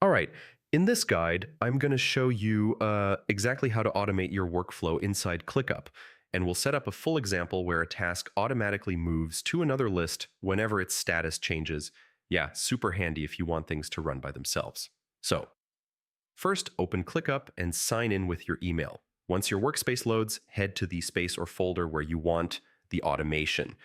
All right, in this guide, I'm going to show you exactly how to automate your workflow inside ClickUp. And we'll set up a full example where a task automatically moves to another list whenever its status changes. Yeah, super handy if you want things to run by themselves. So, first, open ClickUp and sign in with your email. Once your workspace loads, head to the space or folder where you want the automation,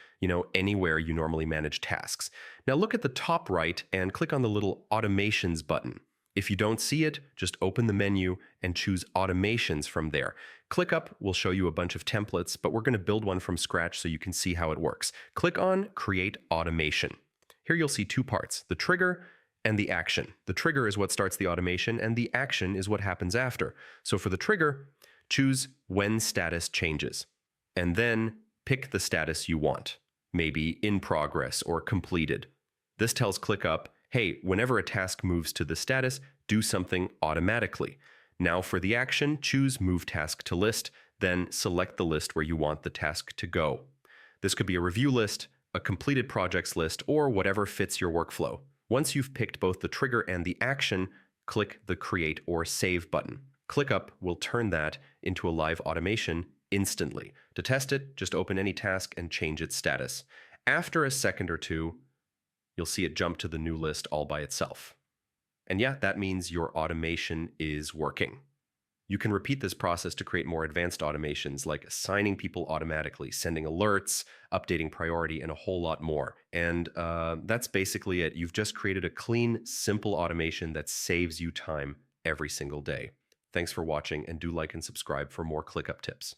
anywhere you normally manage tasks. Now look at the top right and click on the little Automations button. If you don't see it, just open the menu and choose Automations from there. ClickUp will show you a bunch of templates, but we're going to build one from scratch so you can see how it works. Click on Create Automation. Here you'll see two parts, the trigger and the action. The trigger is what starts the automation, and the action is what happens after. So for the trigger, choose When Status Changes, and then pick the status you want, maybe in progress or completed. This tells ClickUp, hey, whenever a task moves to the status, do something automatically. Now for the action, choose Move Task to List, then select the list where you want the task to go. This could be a review list, a completed projects list, or whatever fits your workflow. Once you've picked both the trigger and the action, click the Create or Save button. ClickUp will turn that into a live automation instantly. To test it, just open any task and change its status. After a second or two, you'll see it jump to the new list all by itself. And yeah, that means your automation is working. You can repeat this process to create more advanced automations like assigning people automatically, sending alerts, updating priority, and a whole lot more. And that's basically it. You've just created a clean, simple automation that saves you time every single day. Thanks for watching, and do like and subscribe for more ClickUp tips.